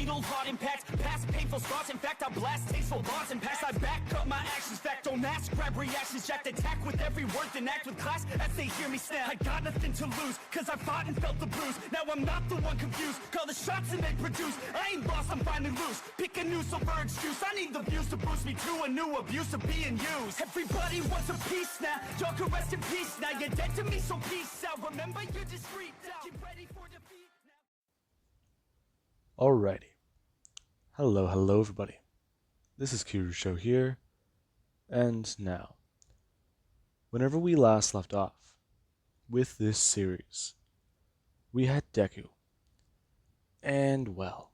fatal heart impacts, past painful scars. In fact, I blast tasteful bars and pass. I back up my actions, fact don't ask, grab reactions, jacked attack with every word, then act with class as they hear me snap. I got nothing to lose, cause I fought and felt the bruise. Now I'm not the one confused, call the shots and they produce. I ain't lost, I'm finally loose. Pick a new silver excuse, I need the views to boost me to a new abuse of being used. Everybody wants a piece now, y'all can rest in peace now. You're dead to me, so peace out. Remember, you're discreet now. Get ready for defeat now. Alrighty. Hello everybody. This is Show here, and now, whenever we last left off with this series, we had Deku, and well,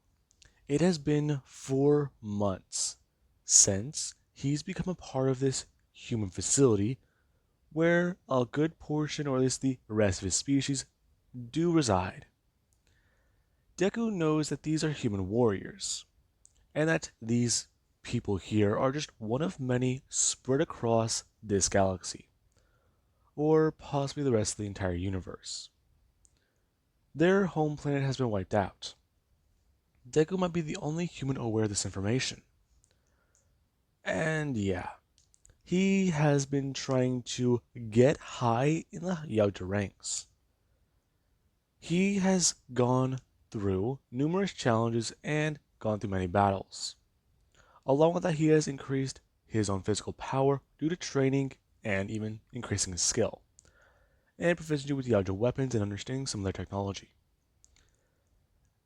it has been 4 months since he's become a part of this human facility where a good portion, or at least the rest of his species, do reside. Deku knows that these are human warriors, and that these people here are just one of many spread across this galaxy, or possibly the rest of the entire universe. Their home planet has been wiped out. Deku might be the only human aware of this information. And yeah, he has been trying to get high in the yautja ranks. He has gone through numerous challenges and gone through many battles. Along with that, he has increased his own physical power due to training and even increasing his skill, and proficiency with yautja weapons and understanding some of their technology.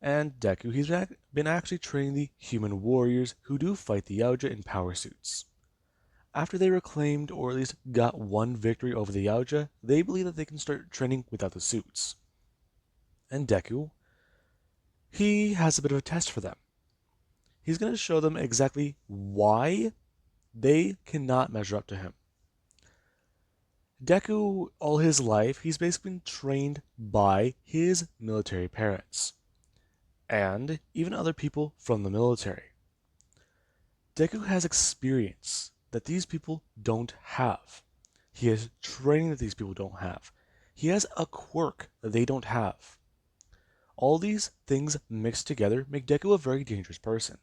And Deku, he's been actually training the human warriors who do fight the yautja in power suits. After they reclaimed, or at least got one victory over the yautja, they believe that they can start training without the suits. And Deku, he has a bit of a test for them. He's going to show them exactly why they cannot measure up to him. Deku, all his life, he's basically been trained by his military parents, and even other people from the military. Deku has experience that these people don't have. He has training that these people don't have. He has a quirk that they don't have. All these things mixed together make Deku a very dangerous person,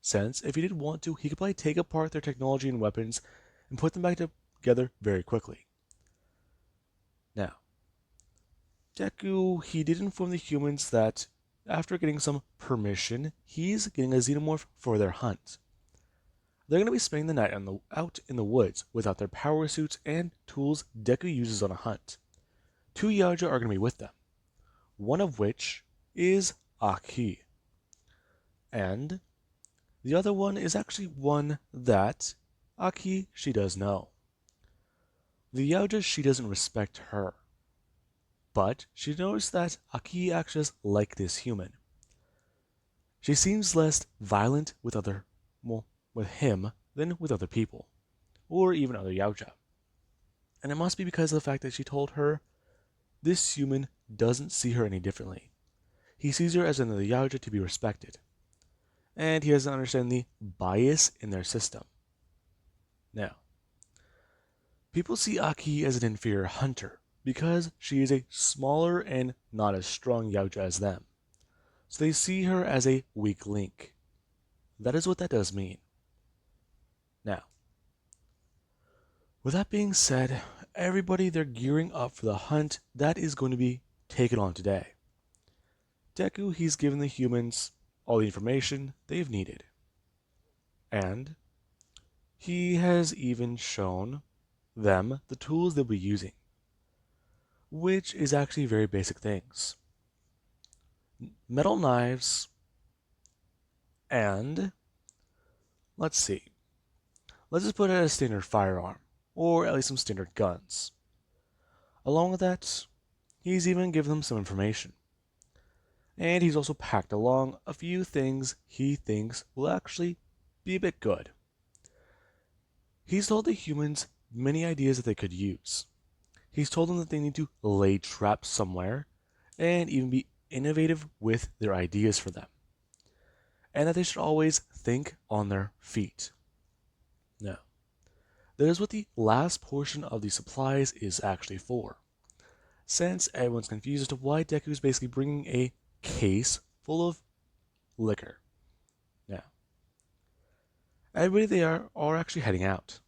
since if he did want to, he could probably take apart their technology and weapons and put them back together very quickly. Now, Deku, he did inform the humans that after getting some permission, he's getting a xenomorph for their hunt. They're going to be spending the night out in the woods without their power suits and tools Deku uses on a hunt. 2 yautja are going to be with them, one of which is Aki, and the other one is actually one that Aki, she does know. The yautja, she doesn't respect her, but she knows that Aki acts just like this human. She seems less violent with him than with other people, or even other yautja. And it must be because of the fact that she told her this human doesn't see her any differently. He sees her as another yautja to be respected, and he doesn't understand the bias in their system. Now, people see Aki as an inferior hunter because she is a smaller and not as strong yautja as them, so they see her as a weak link. That is what that does mean. Now, with that being said, everybody, they're gearing up for the hunt that is going to be taken on today. Deku, he's given the humans all the information they've needed, and he has even shown them the tools they'll be using, which is actually very basic things. Metal knives, and let's just put it as a standard firearm, or at least some standard guns. Along with that, he's even given them some information. And he's also packed along a few things he thinks will actually be a bit good. He's told the humans many ideas that they could use. He's told them that they need to lay traps somewhere, and even be innovative with their ideas for them, and that they should always think on their feet. Now, that is what the last portion of the supplies is actually for, since everyone's confused as to why Deku is basically bringing a case full of liquor. Now, everybody there are actually heading out.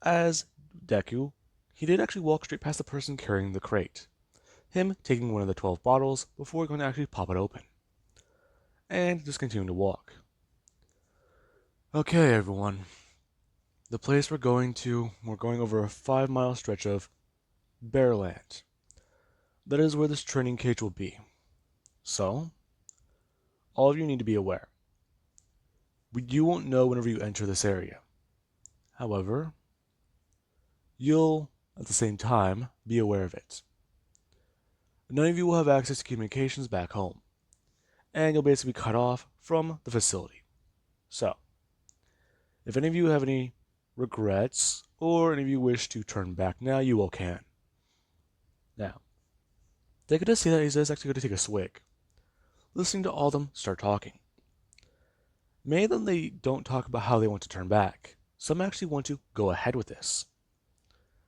As Deku, he did actually walk straight past the person carrying the crate, him taking one of the 12 bottles before going to actually pop it open, and just continuing to walk. Okay, everyone. The place we're going over a 5-mile stretch of bare land. That is where this training cage will be. So, all of you need to be aware. You won't know whenever you enter this area. However, you'll, at the same time, be aware of it. None of you will have access to communications back home, and you'll basically be cut off from the facility. So, if any of you have any regrets, or any of you wish to turn back now, you all can. Now, they could just see that he's actually going to take a swig, listening to all of them start talking. Many of them, they don't talk about how they want to turn back. Some actually want to go ahead with this.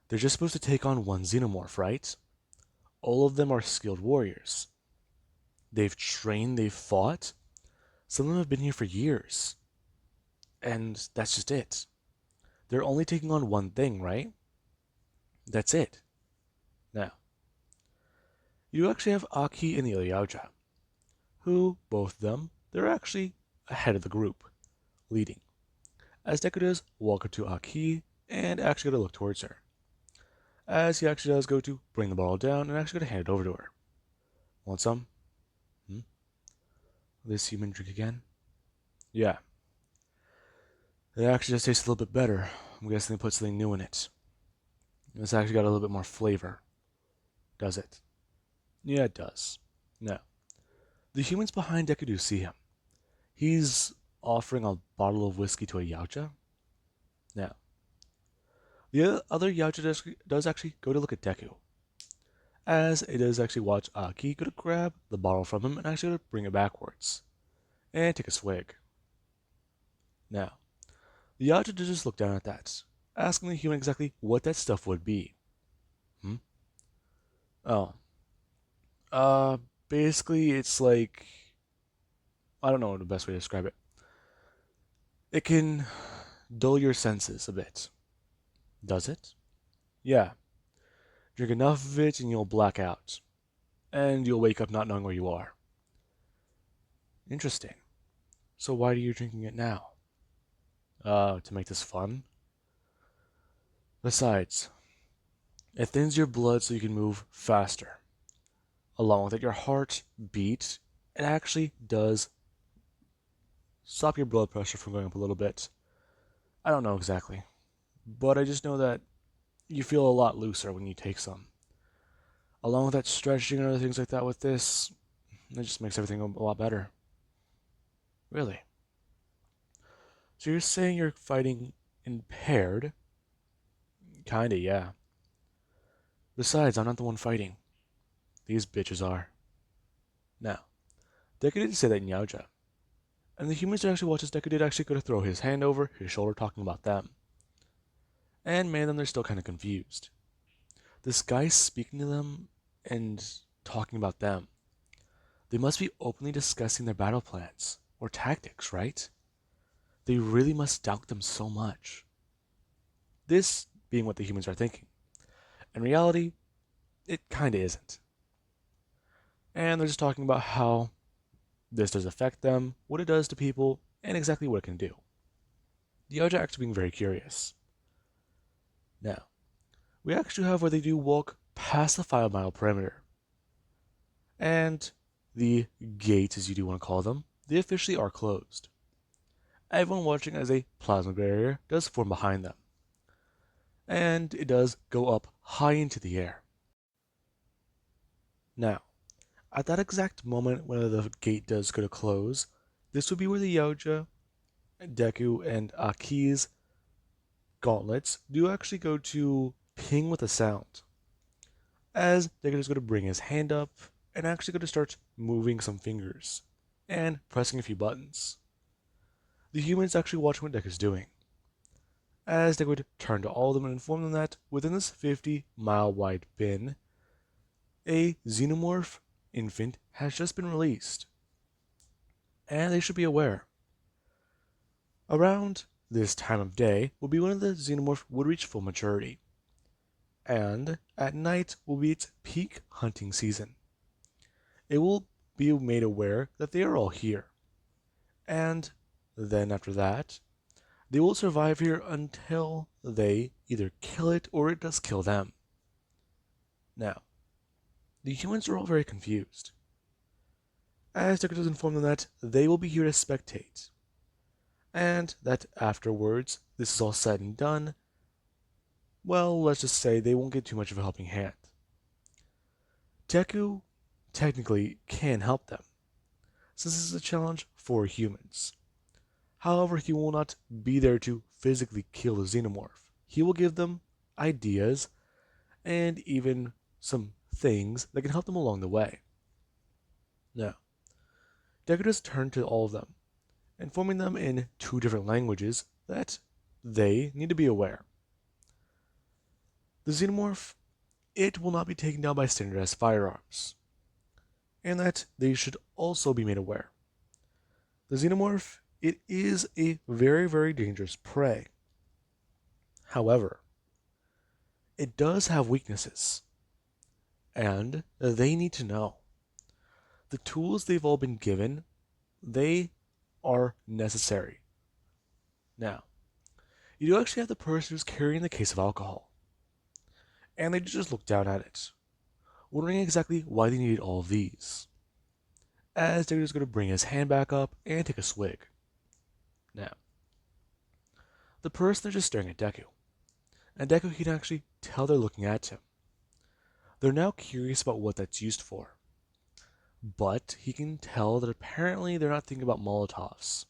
They're just supposed to take on one xenomorph, right? All of them are skilled warriors. They've trained, they've fought. Some of them have been here for years. And that's just it. They're only taking on one thing, right? That's it. Now, you actually have Aki and the yautja, who, both of them, they're actually ahead of the group, leading. As Deku does, walk up to Aki and actually go to look towards her. As he actually does go to bring the bottle down and actually go to hand it over to her. Want some? Will this human drink again? Yeah. It actually just tastes a little bit better. I'm guessing they put something new in it. It's actually got a little bit more flavor. Does it? Yeah, it does. Now, the humans behind Deku do see him. He's offering a bottle of whiskey to a yautja. Now, the other yautja does actually go to look at Deku, as it does actually watch Aki go to grab the bottle from him and actually go to bring it backwards, and take a swig. Now, the yautja does just look down at that, asking the human exactly what that stuff would be. Oh. Basically, it's like, I don't know the best way to describe it. It can dull your senses a bit. Does it? Yeah. Drink enough of it and you'll black out. And you'll wake up not knowing where you are. Interesting. So why are you drinking it now? To make this fun? Besides, it thins your blood so you can move faster. Along with it, your heart beat. It actually does stop your blood pressure from going up a little bit. I don't know exactly. But I just know that you feel a lot looser when you take some. Along with that stretching and other things like that with this, it just makes everything a lot better. Really. So you're saying you're fighting impaired? Kinda, yeah. Besides, I'm not the one fighting. These bitches are. Now, Deku did say that in yautja. And the humans that actually watch this, Deku did actually go to throw his hand over his shoulder talking about them. And many of them, they're still kind of confused. This guy's speaking to them and talking about them. They must be openly discussing their battle plans or tactics, right? They really must doubt them so much. This being what the humans are thinking. In reality, it kinda isn't. And they're just talking about how this does affect them, what it does to people, and exactly what it can do. The yautja actually being very curious. Now, we actually have where they do walk past the 5-mile perimeter. And the gates, as you do want to call them, they officially are closed. Everyone watching as a plasma barrier does form behind them. And it does go up high into the air. Now, at that exact moment when the gate does go to close, this would be where the yautja, Deku, and Aki's gauntlets do actually go to ping with a sound. As Deku is going to bring his hand up and actually going to start moving some fingers and pressing a few buttons. The humans actually watch what Deku's doing, as Deku would turn to all of them and inform them that within this 50-mile wide bin, a xenomorph infant has just been released. and they should be aware. Around this time of day will be when the xenomorph would reach full maturity, and at night will be its peak hunting season. It will be made aware that they are all here, and then after that, they will survive here until they either kill it or it does kill them. Now, the humans are all very confused, as Deku does inform them that they will be here to spectate, and that afterwards, this is all said and done, well, let's just say they won't get too much of a helping hand. Deku technically can help them, since this is a challenge for humans. However, he will not be there to physically kill the xenomorph. He will give them ideas and even some things that can help them along the way. Now, Deku does turn to all of them, informing them in two different languages that they need to be aware. The xenomorph, it will not be taken down by standardized firearms, and that they should also be made aware. The xenomorph, it is a very, very dangerous prey. However, it does have weaknesses, and they need to know. The tools they've all been given, they are necessary. Now, you do actually have the person who's carrying the case of alcohol, and they just look down at it, wondering exactly why they needed all of these. As Deku is going to bring his hand back up and take a swig. Now, the person is just staring at Deku, and Deku can actually tell they're looking at him. They're now curious about what that's used for, but he can tell that apparently they're not thinking about Molotovs.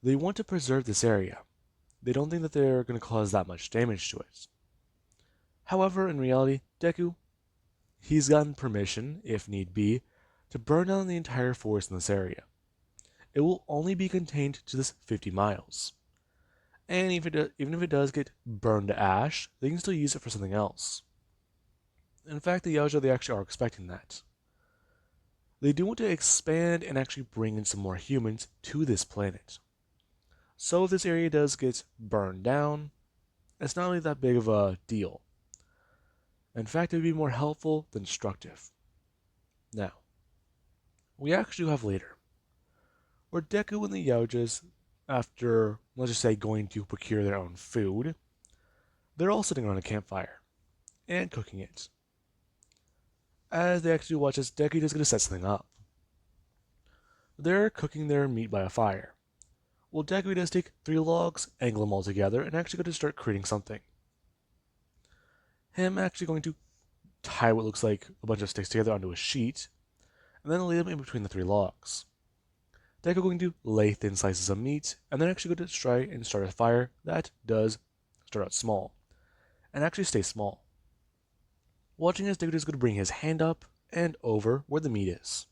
They want to preserve this area. They don't think that they're going to cause that much damage to it. However, in reality, Deku, he's gotten permission, if need be, to burn down the entire forest in this area. It will only be contained to this 50 miles. And even if it does get burned to ash, they can still use it for something else. In fact, the yautja, they actually are expecting that. They do want to expand and actually bring in some more humans to this planet. So if this area does get burned down, it's not really that big of a deal. In fact, it would be more helpful than destructive. Now, we actually do have later, where Deku and the yautjas, after, let's just say, going to procure their own food, they're all sitting around a campfire and cooking it. As they actually watch as Deku is going to set something up. They're cooking their meat by a fire. Well, Deku does take 3 logs, angle them all together, and actually going to start creating something. Him actually going to tie what looks like a bunch of sticks together onto a sheet, and then lay them in between the 3 logs. Deku going to lay thin slices of meat, and then actually going to try and start a fire that does start out small, and actually stay small. Watching as Deku is going to bring his hand up and over where the meat is.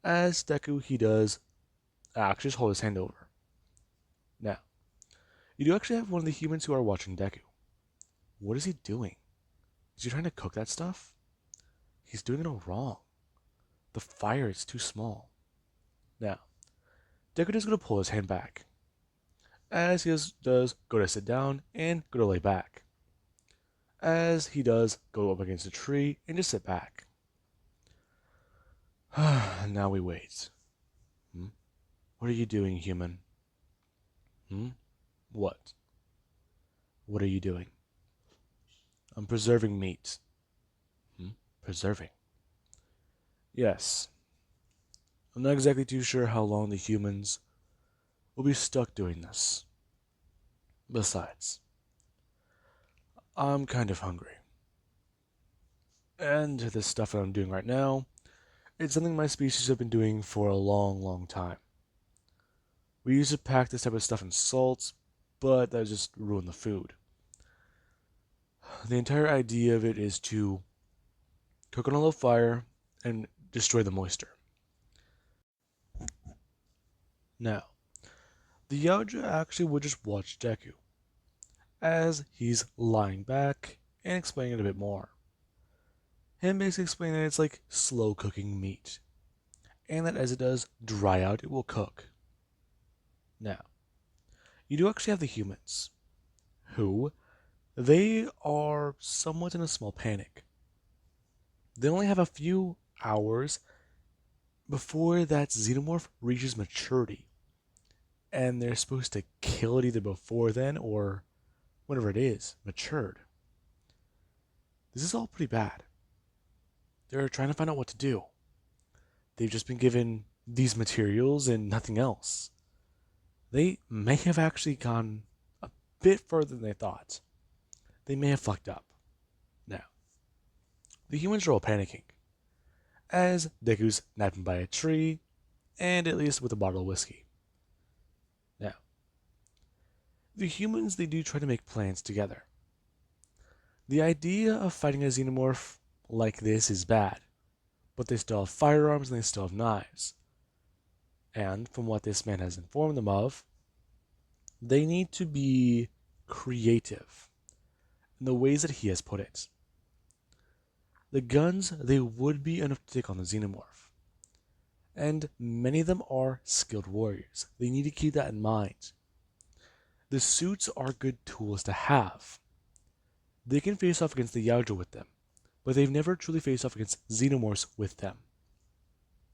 As Deku, he does actually just hold his hand over. Now, you do actually have one of the humans who are watching Deku. What is he doing? Is he trying to cook that stuff? He's doing it all wrong. The fire is too small. Now, Deku is going to pull his hand back, as he does go to sit down and go to lay back. As he does go up against a tree and just sit back. Now we wait. What are you doing, human? What? What are you doing? I'm preserving meat. Preserving? Yes. I'm not exactly too sure how long the humans will be stuck doing this. Besides, I'm kind of hungry. And this stuff that I'm doing right now, it's something my species have been doing for a long, long time. We used to pack this type of stuff in salts, but that just ruined the food. The entire idea of it is to cook on a low fire and destroy the moisture. Now, the yautja actually would just watch Deku, as he's lying back and explaining it a bit more. Him basically explaining that it's like slow cooking meat, and that as it does dry out, it will cook. Now, you do actually have the humans, who they are somewhat in a small panic. They only have a few hours before that xenomorph reaches maturity, and they're supposed to kill it either before then or whenever it is matured. This is all pretty bad. They're trying to find out what to do. They've just been given these materials and nothing else. They may have actually gone a bit further than they thought. They may have fucked up. Now, the humans are all panicking, as Deku's napping by a tree, and at least with a bottle of whiskey. Now, the humans, they do try to make plans together. The idea of fighting a xenomorph like this is bad, but they still have firearms and they still have knives. And from what this man has informed them of, they need to be creative in the ways that he has put it. The guns, they would be enough to take on the xenomorph. And many of them are skilled warriors. They need to keep that in mind. The suits are good tools to have. They can face off against the yautja with them, but they've never truly faced off against xenomorphs with them.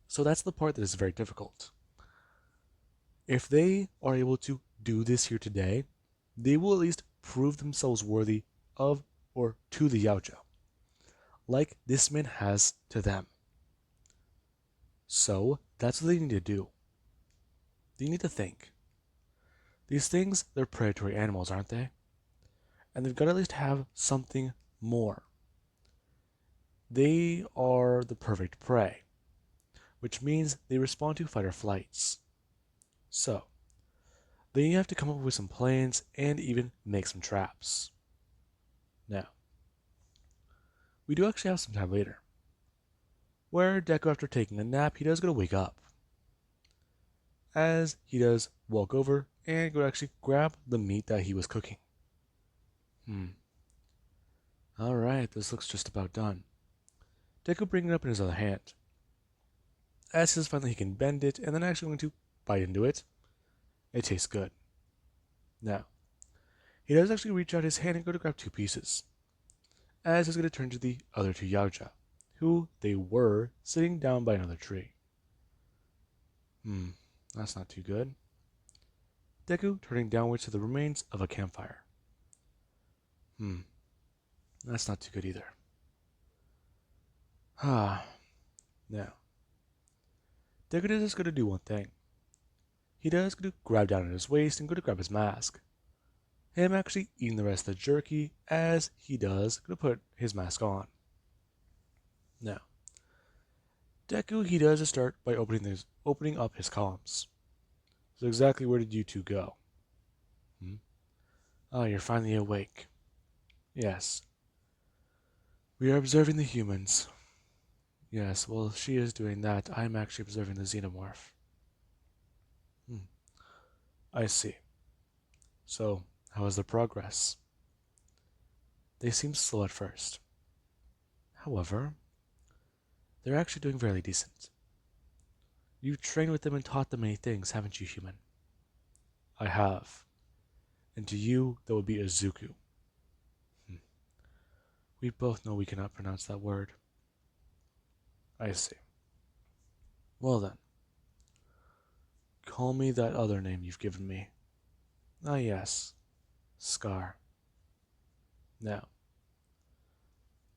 So that's the part that is very difficult. If they are able to do this here today, they will at least prove themselves worthy of or to the yautja, like this man has to them. So that's what they need to do. They need to think. These things, they're predatory animals, aren't they? And they've got to at least have something more. They are the perfect prey, which means they respond to fight or flights. So, they have to come up with some plans and even make some traps. Now, we do actually have some time later, where Deku, after taking a nap, he does go to wake up. As he does walk over and go to actually grab the meat that he was cooking. Alright, this looks just about done. Deku bringing it up in his other hand. As he says finally he can bend it and then actually going to bite into it. It tastes good. Now, he does actually reach out his hand and go to grab two pieces. As he's going to turn to the other two yautja, who they were sitting down by another tree. That's not too good. Deku turning downwards to the remains of a campfire. That's not too good either. Now, Deku is going to do one thing. He does go to grab down at his waist and go to grab his mask. Him actually eating the rest of the jerky as he does go to put his mask on. Now, Deku, he does start by opening up his comms. So exactly where did you two go? Oh, you're finally awake. Yes. We are observing the humans. Yes, well, she is doing that. I'm actually observing the xenomorph. I see. So, how is the progress? They seem slow at first. However, they're actually doing fairly decent. You've trained with them and taught them many things, haven't you, human? I have. And to you, that would be Izuku. We both know we cannot pronounce that word. I see. Well then. Call me that other name you've given me. Ah yes. Scar. Now,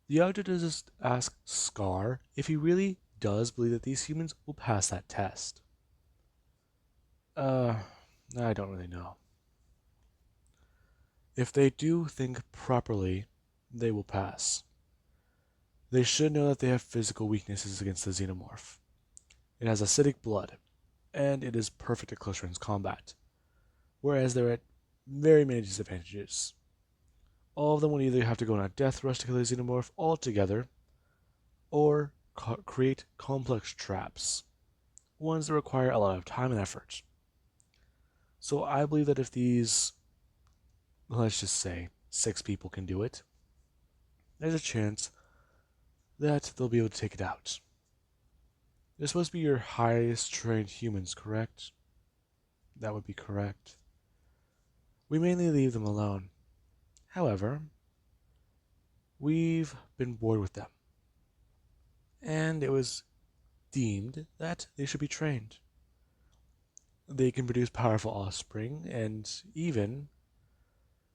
the auditor does just ask Scar if he really does believe that these humans will pass that test. I don't really know. If they do think properly, they will pass. They should know that they have physical weaknesses against the xenomorph. It has acidic blood, and it is perfect at close range combat, whereas they're at very many disadvantages. All of them will either have to go on a death rush to kill the xenomorph altogether, or create complex traps, ones that require a lot of time and effort. So I believe that if these, let's just say, 6 people can do it, there's a chance that they'll be able to take it out. They're supposed to be your highest trained humans, correct? That would be correct. We mainly leave them alone. However, we've been bored with them, and it was deemed that they should be trained. They can produce powerful offspring and even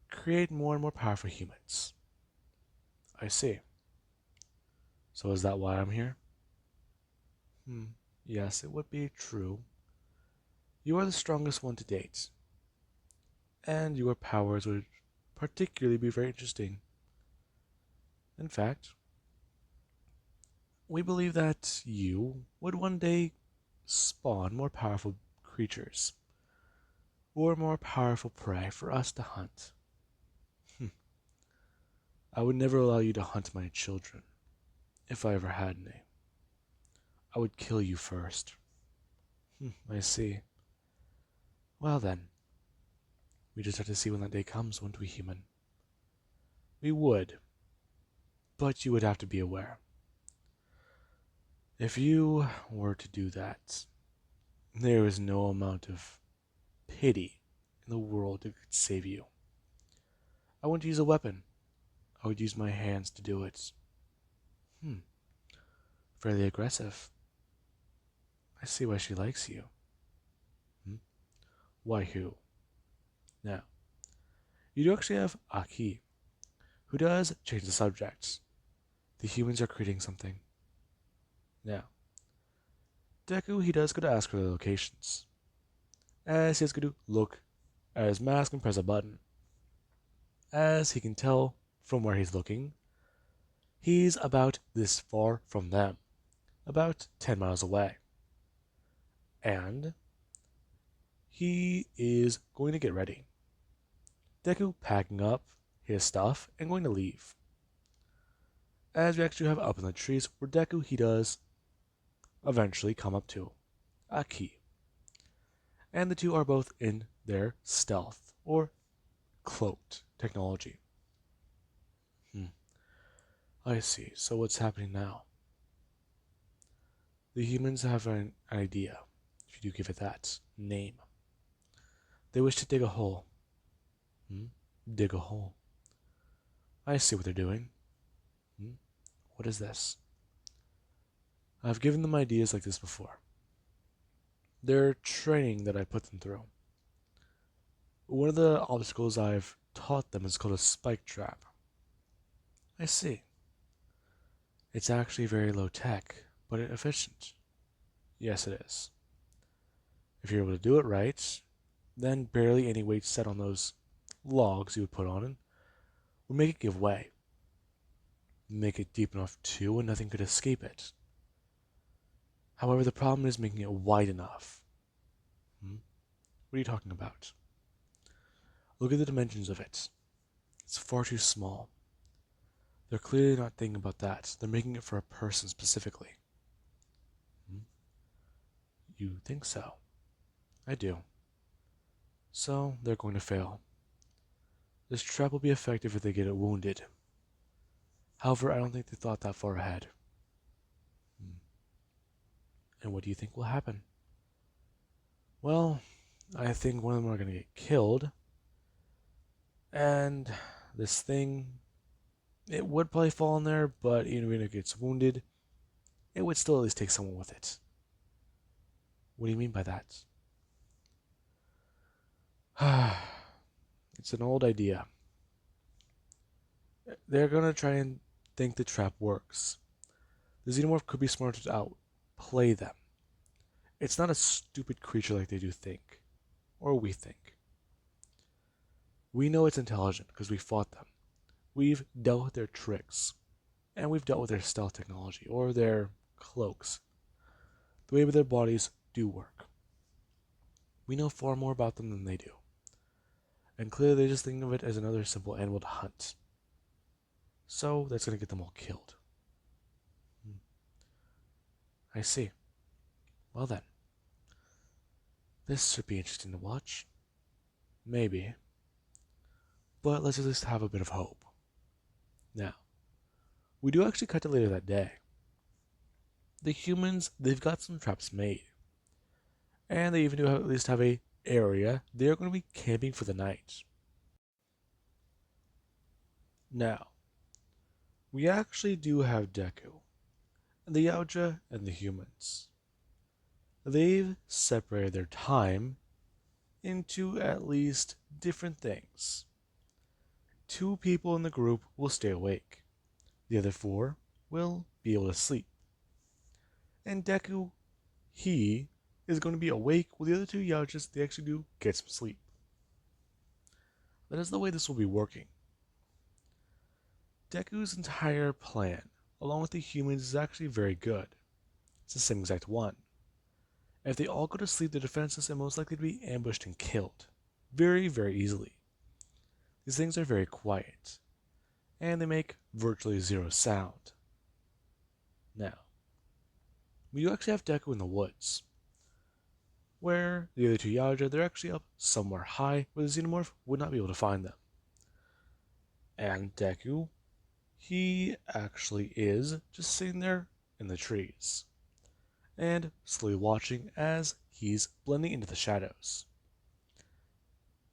create more and more powerful humans. I see. So is that why I'm here? Yes, it would be true. You are the strongest one to date, and your powers would particularly be very interesting. In fact, we believe that you would one day spawn more powerful creatures, or more powerful prey for us to hunt. I would never allow you to hunt my children, if I ever had any. I would kill you first. I see. Well then, we just have to see when that day comes, wouldn't we, human? We would, but you would have to be aware. If you were to do that, there is no amount of pity in the world that could save you. I wouldn't use a weapon. I would use my hands to do it. Fairly aggressive. I see why she likes you. Why who? Now, you do actually have Aki, who does change the subject. The humans are creating something. Now, Deku, he does go to ask for the locations, as he is going to look at his mask and press a button. As he can tell from where he's looking, he's about this far from them, about 10 miles away. And he is going to get ready. Deku packing up his stuff and going to leave. As we actually have up in the trees where Deku, he does eventually come up to Aki. And the two are both in their stealth or cloaked technology. I see. So what's happening now? The humans have an idea, if you do give it that name. They wish to dig a hole. Dig a hole. I see what they're doing. What is this? I've given them ideas like this before. They're training that I put them through. One of the obstacles I've taught them is called a spike trap. I see. It's actually very low tech, but efficient. Yes, it is. If you're able to do it right, then barely any weight set on those logs you would put on it would make it give way. Make it deep enough too, and nothing could escape it. However, the problem is making it wide enough. What are you talking about? Look at the dimensions of it. It's far too small. They're clearly not thinking about that. They're making it for a person specifically. You think so? I do. So, they're going to fail. This trap will be effective if they get it wounded. However, I don't think they thought that far ahead. And what do you think will happen? Well, I think one of them are going to get killed. And this thing, it would probably fall in there, but even if it gets wounded, it would still at least take someone with it. What do you mean by that? It's an old idea. They're going to try and think the trap works. The xenomorph could be smart to outplay them. It's not a stupid creature like they do think, or we think. We know it's intelligent because we fought them. We've dealt with their tricks, and we've dealt with their stealth technology, or their cloaks. The way their bodies do work. We know far more about them than they do. And clearly they just think of it as another simple animal to hunt. So that's going to get them all killed. I see. Well then. This should be interesting to watch. Maybe. But let's at least have a bit of hope. Now, we do actually cut to later that day. The humans, they've got some traps made, and they even do at least have a area they're going to be camping for the night. Now, we actually do have Deku, and the yautja and the humans. They've separated their time into at least different things. Two people in the group will stay awake. The other four will be able to sleep. And Deku, he is going to be awake while the other two yautjas, they actually do get some sleep. That is the way this will be working. Deku's entire plan, along with the humans, is actually very good. It's the same exact one. If they all go to sleep, their defenses are most likely to be ambushed and killed. Very, very easily. These things are very quiet, and they make virtually zero sound. Now, we do actually have Deku in the woods, where the other two yautja, they're actually up somewhere high where the xenomorph would not be able to find them. And Deku, he actually is just sitting there in the trees, and slowly watching as he's blending into the shadows.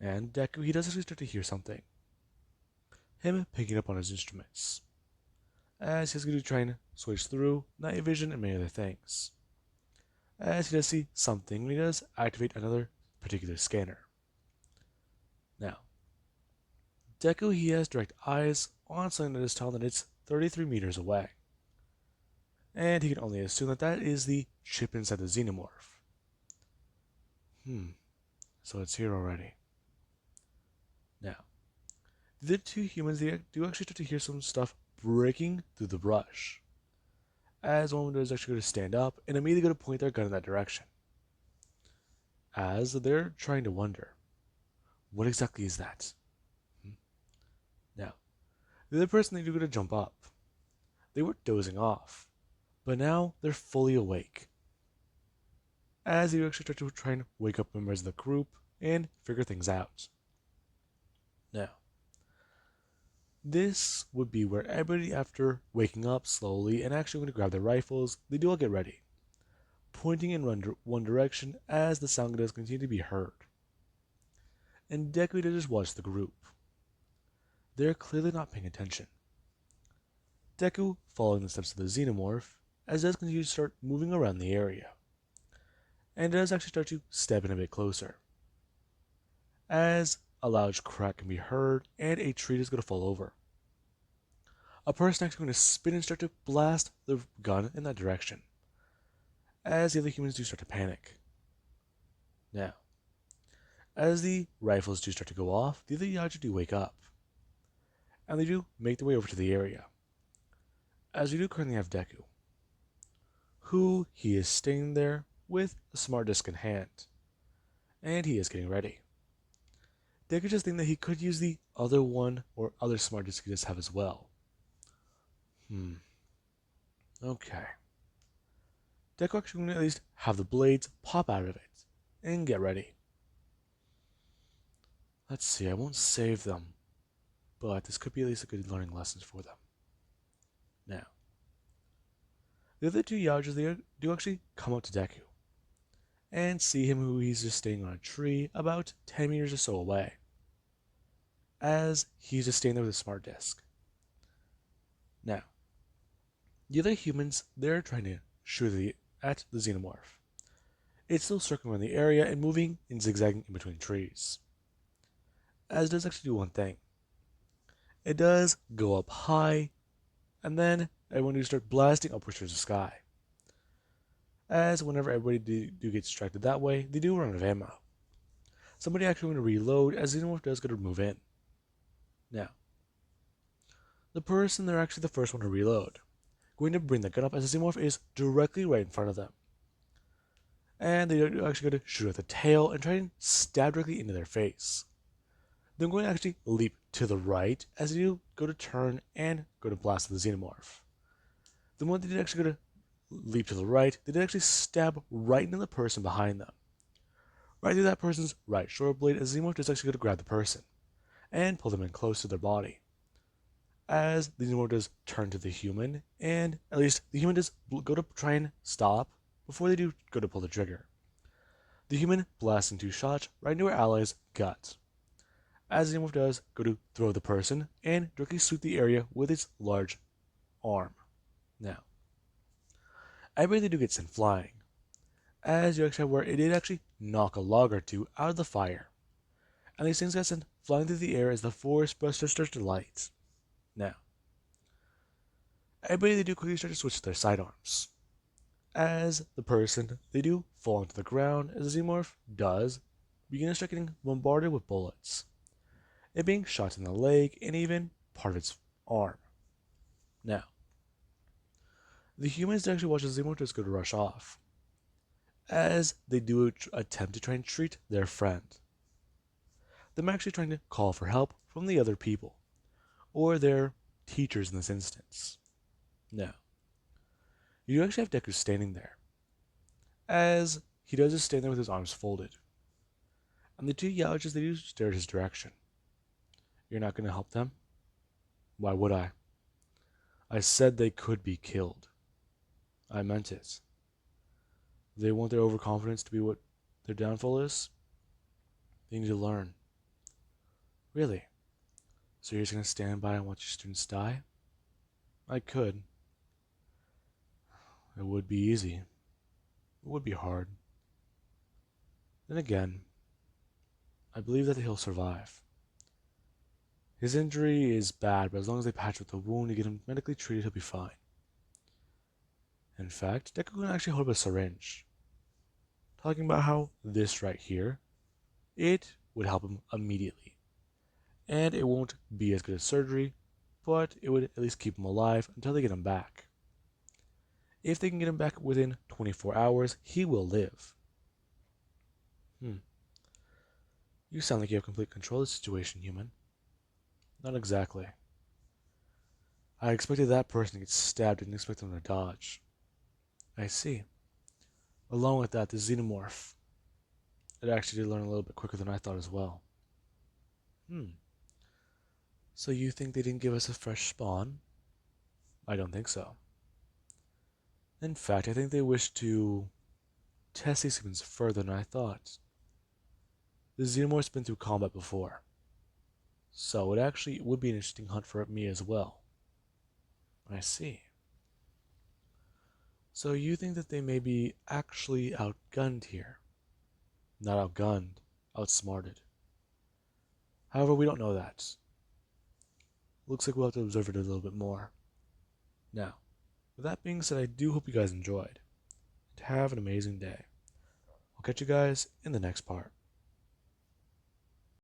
And Deku, he does actually start to hear something. Him picking up on his instruments, as he's going to try and switch through night vision and many other things. As he does see something, he does activate another particular scanner. Now, Deku, he has direct eyes on something that is telling that it's 33 meters away. And he can only assume that that is the chip inside the xenomorph. So it's here already. Now, the two humans, they do actually start to hear some stuff breaking through the brush, as one is actually going to stand up and immediately going to point their gun in that direction, as they're trying to wonder, what exactly is that? Now, the other person, they're going to jump up. They were dozing off, but now they're fully awake, as they actually start to try and wake up members of the group and figure things out. Now, this would be where everybody, after waking up slowly and actually going to grab their rifles, they do all get ready, pointing in one direction as the sound does continue to be heard. And Deku just watch the group. They're clearly not paying attention. Deku following the steps of the xenomorph, as it does continue to start moving around the area, and it does actually start to step in a bit closer, as a loud crack can be heard, and a tree is going to fall over. A person actually going to spin and start to blast the gun in that direction, as the other humans do start to panic. Now, as the rifles do start to go off, the other yautja do wake up, and they do make their way over to the area, as we do currently have Deku, who he is staying there with a smart disk in hand, and he is getting ready. Deku just thinking that he could use the other one or other smart disk he does have as well. Okay. Deku actually going to at least have the blades pop out of it and get ready. Let's see, I won't save them, but this could be at least a good learning lessons for them. Now, the other two yautjas, they do actually come up to Deku and see him who he's just staying on a tree about 10 meters or so away, as he's just staying there with a smart disk. Now, the other humans, they're trying to shoot at the xenomorph. It's still circling around the area and moving and zigzagging in between trees, as it does actually do one thing. It does go up high, and then everyone do start blasting upwards towards the sky, as whenever everybody do get distracted that way, they do run out of ammo. Somebody actually going to reload, as the xenomorph does go to move in. Now, the person, they're actually the first one to reload, going to bring the gun up as the xenomorph is directly right in front of them. And they are actually going to shoot at the tail and try and stab directly into their face. They're going to actually leap to the right as they do go to turn and go to blast the xenomorph. The moment they did actually go to leap to the right, they did actually stab right into the person behind them, right through that person's right shoulder blade, as the xenomorph is actually going to grab the person and pull them in close to their body, as the xenomorph does turn to the human, and at least the human does go to try and stop before they do go to pull the trigger. The human blasts in 2 shots right into our ally's gut, as the xenomorph does go to throw the person and directly sweep the area with its large arm. Now, I really do get sent flying, as you actually have where it did actually knock a log or two out of the fire, and these things got sent flying through the air as the forest buster starts to light. Now, everybody they do quickly start to switch to their sidearms, as the person they do fall into the ground as the xenomorph does begin to start getting bombarded with bullets, it being shot in the leg and even part of its arm. Now, the humans actually watch the xenomorph just go to rush off, as they do attempt to try and treat their friend. Them actually trying to call for help from the other people, or their teachers in this instance. Now, you actually have Deku standing there, as he does just stand there with his arms folded, and the 2 yautjas they do stare at his direction. You're not going to help them? Why would I? I said they could be killed. I meant it. They want their overconfidence to be what their downfall is? They need to learn. Really? So you're just going to stand by and watch your students die? I could. It would be easy. It would be hard. Then again, I believe that he'll survive. His injury is bad, but as long as they patch up the wound and get him medically treated, he'll be fine. In fact, Deku can actually hold up a syringe, talking about how this right here, it would help him immediately. And it won't be as good as surgery, but it would at least keep him alive until they get him back. If they can get him back within 24 hours, he will live. You sound like you have complete control of the situation, human. Not exactly. I expected that person to get stabbed, didn't expect them to dodge. I see. Along with that, the xenomorph. It actually did learn a little bit quicker than I thought as well. So you think they didn't give us a fresh spawn? I don't think so. In fact, I think they wish to test these humans further than I thought. The xenomorph's been through combat before, so it actually would be an interesting hunt for me as well. I see. So you think that they may be actually outgunned here? Not outgunned, outsmarted. However, we don't know that. Looks like we'll have to observe it a little bit more. Now, with that being said, I do hope you guys enjoyed, and have an amazing day. I'll catch you guys in the next part.